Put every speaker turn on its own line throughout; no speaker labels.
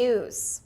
News.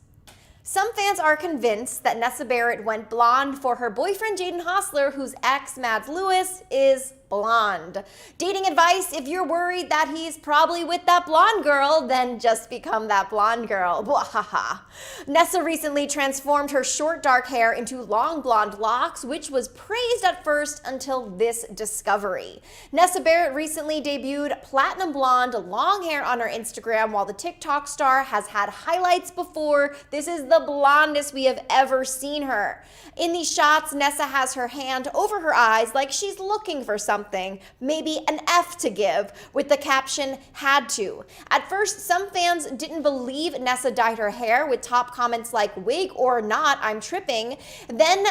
Some fans are convinced that Nessa Barrett went blonde for her boyfriend Jaden Hossler, whose ex, Mads Lewis, is blonde. Dating advice: if you're worried that he's probably with that blonde girl, then just become that blonde girl. Bwahaha. Nessa recently transformed her short dark hair into long blonde locks, which was praised at first until this discovery. Nessa Barrett recently debuted platinum blonde long hair on her Instagram, while the TikTok star has had highlights before. This is the blondest we have ever seen her. In these shots, Nessa has her hand over her eyes like she's looking for something, maybe an F to give, with the caption, "had to." At first, some fans didn't believe Nessa dyed her hair, with top comments like, "wig or not, I'm tripping." Then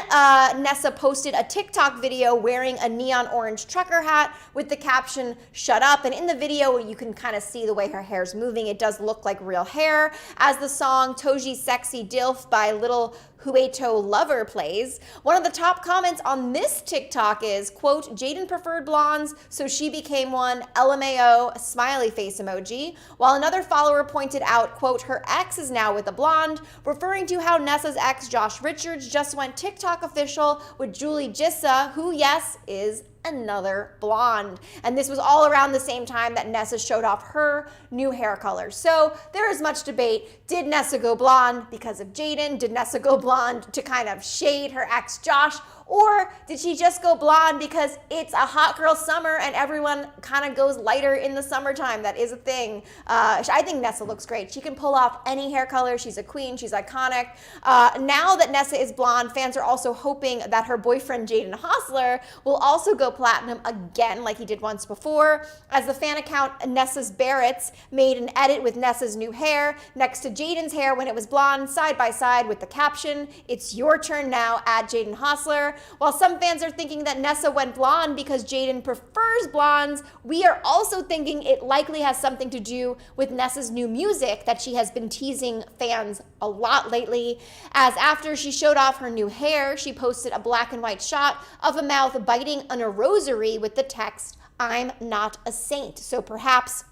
Nessa posted a TikTok video wearing a neon orange trucker hat with the caption, "shut up." And in the video, you can kind of see the way her hair's moving. It does look like real hair. As the song Toji's Sexy Dilf by Little Hueto Lover plays, one of the top comments on this TikTok is, quote, "Jaden preferred blondes, so she became one, LMAO, smiley face emoji," while another follower pointed out, quote, "her ex is now with a blonde," referring to how Nessa's ex, Josh Richards, just went TikTok official with Julie Gissa, who, yes, is another blonde. And this was all around the same time that Nessa showed off her new hair color. So there is much debate. Did Nessa go blonde because of Jaden? Did Nessa go blonde to kind of shade her ex Josh? Or did she just go blonde because it's a hot girl summer and everyone kind of goes lighter in the summertime? That is a thing. I think Nessa looks great. She can pull off any hair color. She's a queen. She's iconic. Now that Nessa is blonde, fans are also hoping that her boyfriend Jaden Hossler will also go platinum again like he did once before, as the fan account Nessa's Barrett's made an edit with Nessa's new hair next to Jaden's hair when it was blonde, side by side, with the caption, "It's your turn now, add Jaden Hossler." While some fans are thinking that Nessa went blonde because Jaden prefers blondes, we are also thinking it likely has something to do with Nessa's new music that she has been teasing fans a lot lately, as after she showed off her new hair, she posted a black and white shot of a mouth biting on a rosary with the text, "I'm not a saint." So perhaps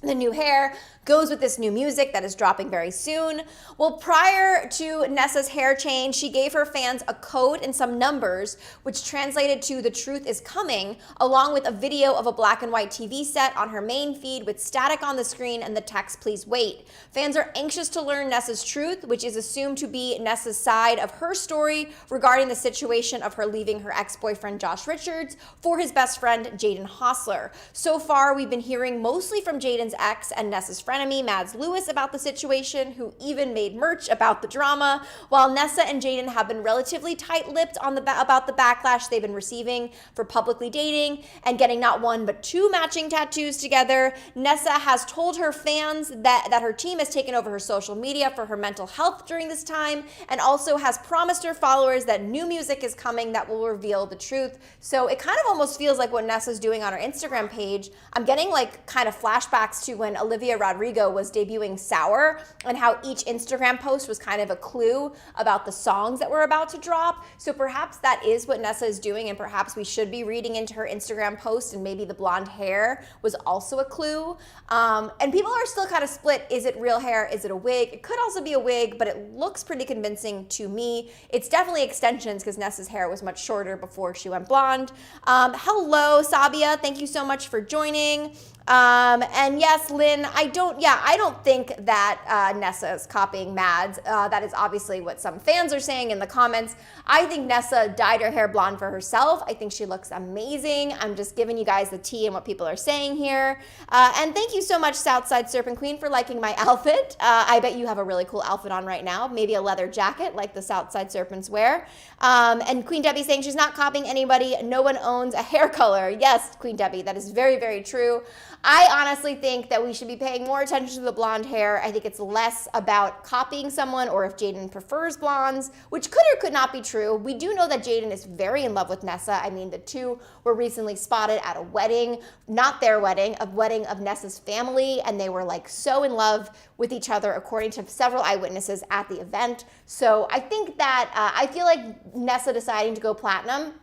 the new hair goes with this new music that is dropping very soon. Well, prior to Nessa's hair change, she gave her fans a code and some numbers, which translated to "the truth is coming," along with a video of a black and white TV set on her main feed with static on the screen and the text, "please wait." Fans are anxious to learn Nessa's truth, which is assumed to be Nessa's side of her story regarding the situation of her leaving her ex-boyfriend Josh Richards for his best friend Jaden Hossler. So far, we've been hearing mostly from Jaden's ex and Nessa's frenemy, Mads Lewis, about the situation, who even made merch about the drama, while Nessa and Jaden have been relatively tight-lipped on about the backlash they've been receiving for publicly dating and getting not one but two matching tattoos together. Nessa has told her fans that her team has taken over her social media for her mental health during this time, and also has promised her followers that new music is coming that will reveal the truth. So it kind of almost feels like what Nessa's doing on her Instagram page. I'm getting like kind of flashbacks to when Olivia Rodrigo was debuting Sour, and how each Instagram post was kind of a clue about the songs that were about to drop. So perhaps that is what Nessa is doing, and perhaps we should be reading into her Instagram post, and maybe the blonde hair was also a clue. And people are still kind of split. Is it real hair? Is it a wig? It could also be a wig, but it looks pretty convincing to me. It's definitely extensions because Nessa's hair was much shorter before she went blonde. Hello, Sabia. Thank you so much for joining. And yes, Lynn, I don't think that Nessa is copying Mads. That is obviously what some fans are saying in the comments. I think Nessa dyed her hair blonde for herself. I think she looks amazing. I'm just giving you guys the tea and what people are saying here. And thank you so much, Southside Serpent Queen, for liking my outfit. I bet you have a really cool outfit on right now. Maybe a leather jacket like the Southside Serpents wear. And Queen Debbie saying she's not copying anybody. No one owns a hair color. Yes, Queen Debbie, that is very, very true. I honestly think that we should be paying more attention to the blonde hair. I think it's less about copying someone or if Jaden prefers blondes, which could or could not be true. We do know that Jaden is very in love with Nessa. I mean, the two were recently spotted at a wedding, not their wedding, a wedding of Nessa's family, and they were like so in love with each other, according to several eyewitnesses at the event. So I think that I feel like Nessa deciding to go platinum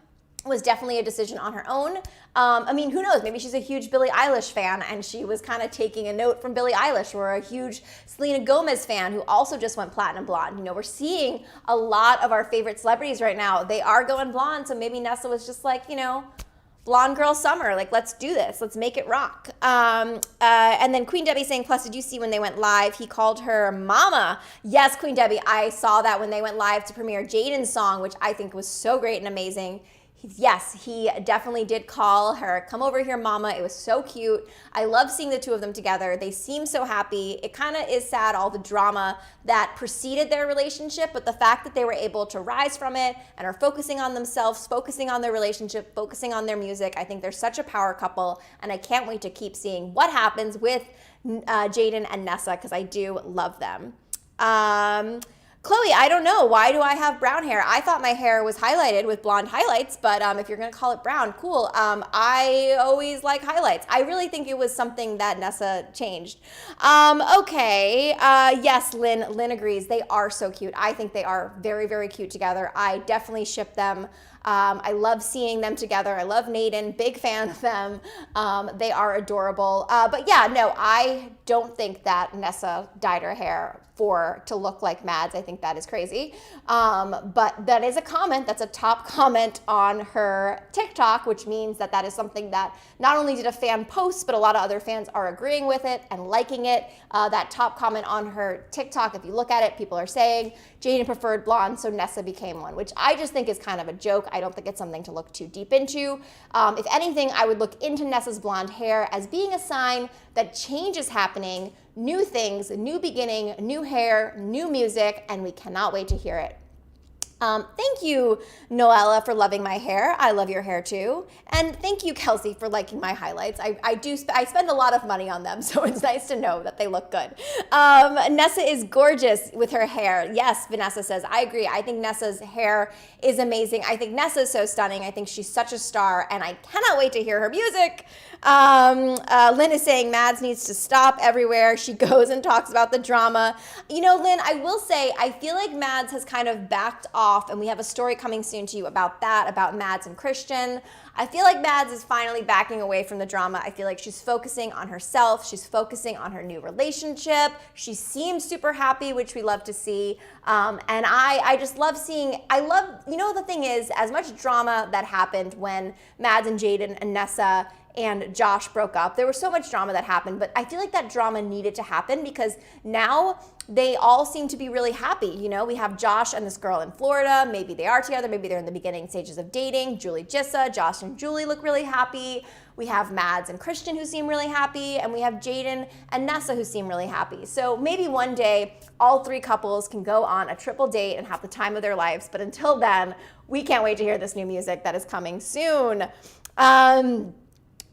was definitely a decision on her own. I mean, who knows? Maybe she's a huge Billie Eilish fan and she was kind of taking a note from Billie Eilish, or a huge Selena Gomez fan who also just went platinum blonde. You know, we're seeing a lot of our favorite celebrities right now. They are going blonde, so maybe Nessa was just like, you know, blonde girl summer, like, let's do this, let's make it rock. And then Queen Debbie saying, plus, did you see when they went live, he called her mama? Yes, Queen Debbie, I saw that when they went live to premiere Jaden's song, which I think was so great and amazing. Yes, he definitely did call her, come over here, mama. It was so cute. I love seeing the two of them together. They seem so happy. It kind of is sad, all the drama that preceded their relationship, but the fact that they were able to rise from it and are focusing on themselves, focusing on their relationship, focusing on their music. I think they're such a power couple, and I can't wait to keep seeing what happens with Jaden and Nessa, because I do love them. Chloe, I don't know. Why do I have brown hair? I thought my hair was highlighted with blonde highlights, but if you're going to call it brown, cool. I always like highlights. I really think it was something that Nessa changed. Okay. Yes, Lynn agrees. They are so cute. I think they are very, very cute together. I definitely ship them. I love seeing them together. I love Naden, big fan of them. They are adorable. But yeah, no, I don't think that Nessa dyed her hair to look like Mads. I think that is crazy. But that is a comment. That's a top comment on her TikTok, which means that that is something that not only did a fan post, but a lot of other fans are agreeing with it and liking it. That top comment on her TikTok, if you look at it, people are saying Jaden preferred blonde, so Nessa became one, which I just think is kind of a joke. I don't think it's something to look too deep into. If anything, I would look into Nessa's blonde hair as being a sign that change is happening, new things, new beginning, new hair, new music, and we cannot wait to hear it. Thank you, Noella, for loving my hair. I love your hair too. And thank you, Kelsey, for liking my highlights. I spend a lot of money on them, so it's nice to know that they look good. Nessa is gorgeous with her hair. Yes, Vanessa says, I agree. I think Nessa's hair is amazing. I think Nessa is so stunning. I think she's such a star, and I cannot wait to hear her music. Lynn is saying Mads needs to stop everywhere she goes and talks about the drama. You know, Lynn, I will say, I feel like Mads has kind of backed off, and we have a story coming soon to you about that, about Mads and Christian. I feel like Mads is finally backing away from the drama. I feel like she's focusing on herself. She's focusing on her new relationship. She seems super happy, which we love to see. And I just love seeing, you know, the thing is, as much drama that happened when Mads and Jaden and Nessa and Josh broke up. There was so much drama that happened, but I feel like that drama needed to happen because now they all seem to be really happy. You know, we have Josh and this girl in Florida. Maybe they are together. Maybe they're in the beginning stages of dating. Julie Gissa, Josh and Julie look really happy. We have Mads and Christian who seem really happy. And we have Jaden and Nessa who seem really happy. So maybe one day all three couples can go on a triple date and have the time of their lives. But until then, we can't wait to hear this new music that is coming soon.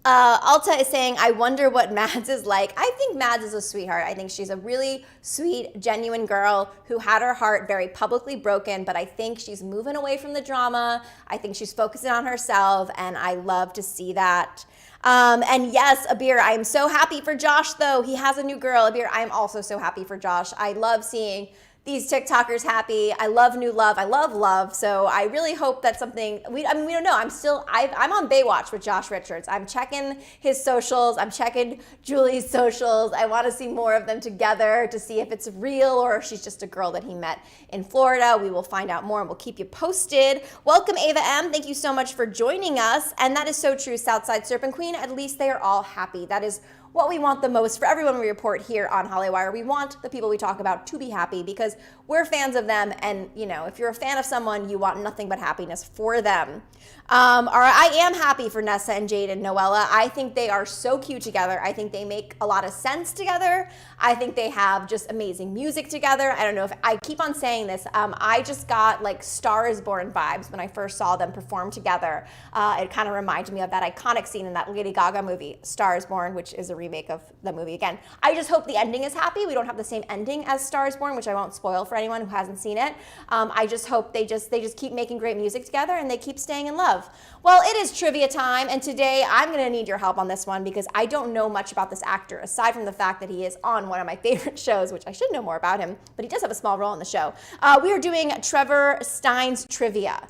Alta is saying, I wonder what Mads is like. I think Mads is a sweetheart. I think she's a really sweet, genuine girl who had her heart very publicly broken, but I think she's moving away from the drama. I think she's focusing on herself, and I love to see that. And yes, Abir, I am so happy for Josh, though. He has a new girl. Abir, I am also so happy for Josh. I love seeing these TikTokers happy. I love new love. I love love. So I really hope that's something, we don't know. I'm on Baywatch with Josh Richards. I'm checking his socials. I'm checking Julie's socials. I want to see more of them together to see if it's real or if she's just a girl that he met in Florida. We will find out more and we'll keep you posted. Welcome, Ava M. Thank you so much for joining us. And that is so true, Southside Serpent Queen. At least they are all happy. That is what we want the most for everyone we report here on Hollywire. We want the people we talk about to be happy because we're fans of them, and you know, if you're a fan of someone, you want nothing but happiness for them. I am happy for Nessa and Jade and Noella. I think they are so cute together. I think they make a lot of sense together. I think they have just amazing music together. I don't know if I keep on saying this. I just got like Star is Born vibes when I first saw them perform together. It kind of reminded me of that iconic scene in that Lady Gaga movie, Star is Born, which is a remake of the movie again. I just hope the ending is happy. We don't have the same ending as Star is Born, which I won't spoil for anyone who hasn't seen it. I just hope they just keep making great music together and they keep staying in love. Well, it is trivia time, and today I'm going to need your help on this one because I don't know much about this actor aside from the fact that he is on one of my favorite shows, which I should know more about him, but he does have a small role in the show. We are doing Trevor Stines trivia.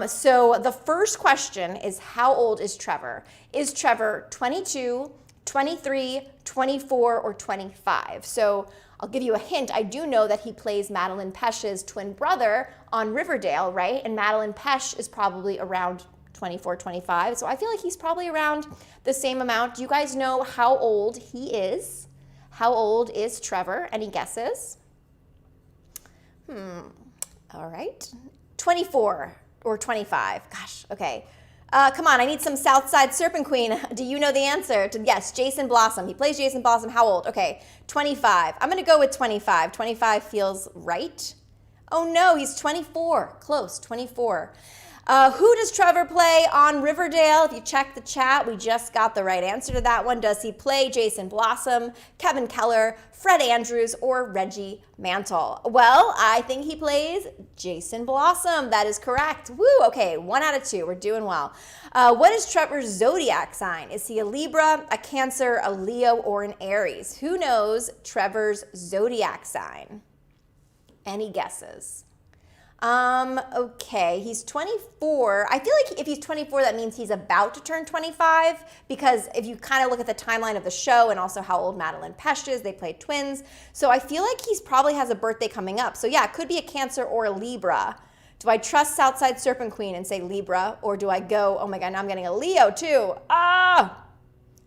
So the first question is, how old is Trevor? Is Trevor 22, 23, 24, or 25? So I'll give you a hint. I do know that he plays Madeline Pesch's twin brother on Riverdale, right? And Madeline Pesch is probably around 24, 25. So I feel like he's probably around the same amount. Do you guys know how old he is? How old is Trevor? Any guesses? All right. 24 or 25. Gosh, okay. Come on, I need some Southside Serpent Queen. Do you know the answer? Yes, Jason Blossom. He plays Jason Blossom. How old? Okay, 25. I'm going to go with 25. 25 feels right. Oh no, he's 24. Close, 24. Who does Trevor play on Riverdale? If you check the chat, we just got the right answer to that one. Does he play Jason Blossom, Kevin Keller, Fred Andrews, or Reggie Mantle? Well, I think he plays Jason Blossom. That is correct. Woo, okay, 1 out of 2. We're doing well. What is Trevor's zodiac sign? Is he a Libra, a Cancer, a Leo, or an Aries? Who knows Trevor's zodiac sign? Any guesses? Okay, he's 24. I feel like if he's 24, that means he's about to turn 25, because if you kind of look at the timeline of the show and also how old Madeline Pesch is, they played twins. So I feel like he's probably has a birthday coming up. So yeah, it could be a Cancer or a Libra. Do I trust Southside Serpent Queen and say Libra, or do I go, oh my God, now I'm getting a Leo too.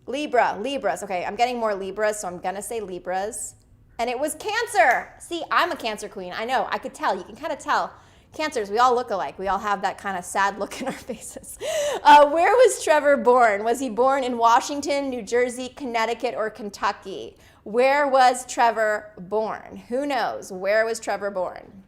Libras. Okay, I'm getting more Libras, so I'm gonna say Libras. And it was Cancer. See, I'm a Cancer queen. I know, I could tell. You can kind of tell. Cancers, we all look alike. We all have that kind of sad look in our faces. Where was Trevor born? Was he born in Washington, New Jersey, Connecticut, or Kentucky? Where was Trevor born? Who knows? Where was Trevor born?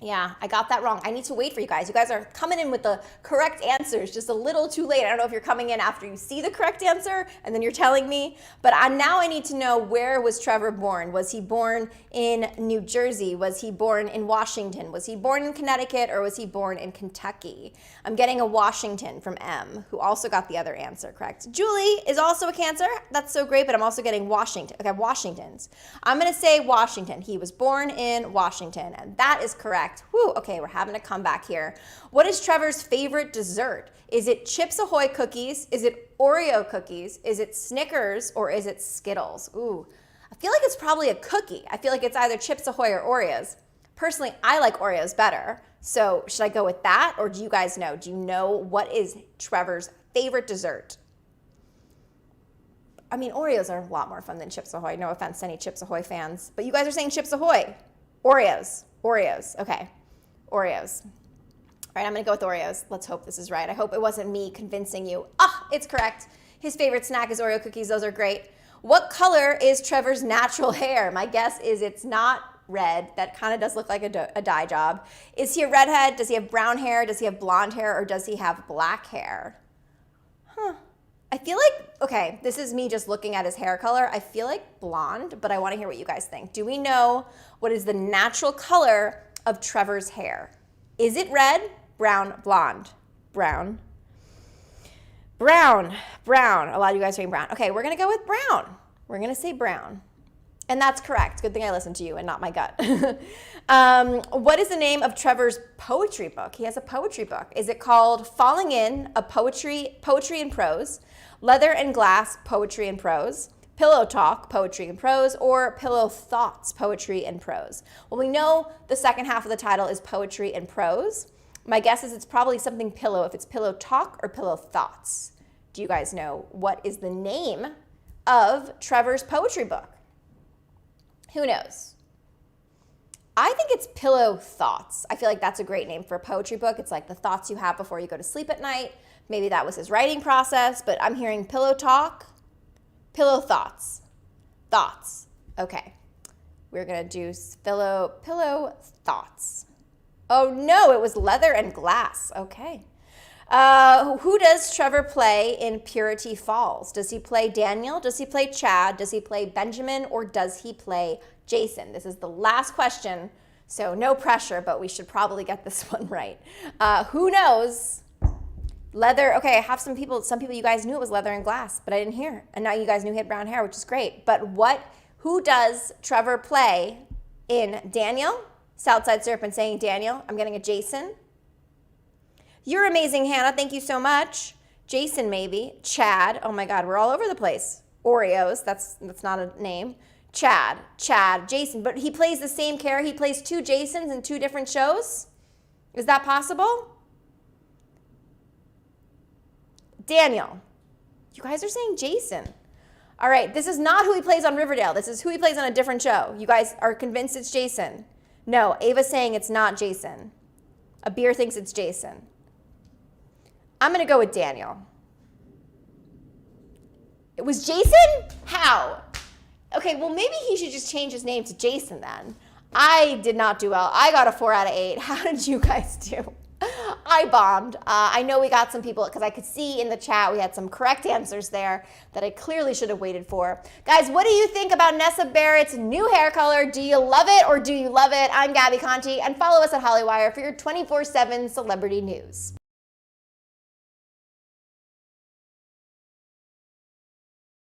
Yeah, I got that wrong. I need to wait for you guys. You guys are coming in with the correct answers just a little too late. I don't know if you're coming in after you see the correct answer and then you're telling me, but now I need to know, where was Trevor born? Was he born in New Jersey? Was he born in Washington? Was he born in Connecticut, or was he born in Kentucky? I'm getting a Washington from M, who also got the other answer correct. Julie is also a Cancer. That's so great, but I'm also getting Washington. Okay, Washingtons. I'm going to say Washington. He was born in Washington, and that is correct. Whew, okay, we're having a comeback here. What is Trevor's favorite dessert? Is it Chips Ahoy cookies? Is it Oreo cookies? Is it Snickers, or is it Skittles? Ooh, I feel like it's probably a cookie. I feel like it's either Chips Ahoy or Oreos. Personally, I like Oreos better. So should I go with that, or do you guys know? Do you know what is Trevor's favorite dessert? I mean, Oreos are a lot more fun than Chips Ahoy. No offense to any Chips Ahoy fans, but you guys are saying Chips Ahoy. Oreos. Okay. Oreos. All right, I'm going to go with Oreos. Let's hope this is right. I hope it wasn't me convincing you. It's correct. His favorite snack is Oreo cookies. Those are great. What color is Trevor's natural hair? My guess is it's not red. That kind of does look like a dye job. Is he a redhead? Does he have brown hair? Does he have blonde hair? Or does he have black hair? I feel like, okay, this is me just looking at his hair color. I feel like blonde, but I want to hear what you guys think. Do we know what is the natural color of Trevor's hair? Is it red, brown, blonde? Brown. A lot of you guys are saying brown. Okay, we're going to go with brown. We're going to say brown. And that's correct. Good thing I listened to you and not my gut. What is the name of Trevor's poetry book? He has a poetry book. Is it called Falling In, a Poetry and Prose, Leather and Glass, Poetry and Prose, Pillow Talk, Poetry and Prose, or Pillow Thoughts, Poetry and Prose? Well, we know the second half of the title is Poetry and Prose. My guess is it's probably something pillow, if it's Pillow Talk or Pillow Thoughts. Do you guys know what is the name of Trevor's poetry book? Who knows? I think it's Pillow Thoughts. I feel like that's a great name for a poetry book. It's like the thoughts you have before you go to sleep at night. Maybe that was his writing process, but I'm hearing Pillow Talk, Pillow Thoughts. Thoughts. Okay. We're going to do Pillow Thoughts. Oh no, it was Leather and Glass. Okay. Who does Trevor play in Purity Falls? Does he play Daniel? Does he play Chad? Does he play Benjamin? Or does he play Jason? This is the last question, so no pressure, but we should probably get this one right. Who knows? Leather. Okay, I have some people you guys knew it was leather and glass, but I didn't hear. And now you guys knew he had brown hair, which is great. But who does Trevor play in Daniel? Southside Serpent saying Daniel. I'm getting a Jason. You're amazing, Hannah. Thank you so much. Jason, maybe. Chad. Oh my God, we're all over the place. Oreos. That's not a name. Chad, Jason. But he plays the same character. He plays two Jasons in two different shows. Is that possible? Daniel. You guys are saying Jason. All right, this is not who he plays on Riverdale. This is who he plays on a different show. You guys are convinced it's Jason. No, Ava's saying it's not Jason. A beer thinks it's Jason. I'm going to go with Daniel. It was Jason? How? Okay, well, maybe he should just change his name to Jason then. I did not do well. I got a 4 out of 8. How did you guys do? I bombed. I know we got some people, because I could see in the chat we had some correct answers there that I clearly should have waited for. Guys, what do you think about Nessa Barrett's new hair color? Do you love it or do you love it? I'm Gabby Conti, and follow us at Hollywire for your 24/7 celebrity news.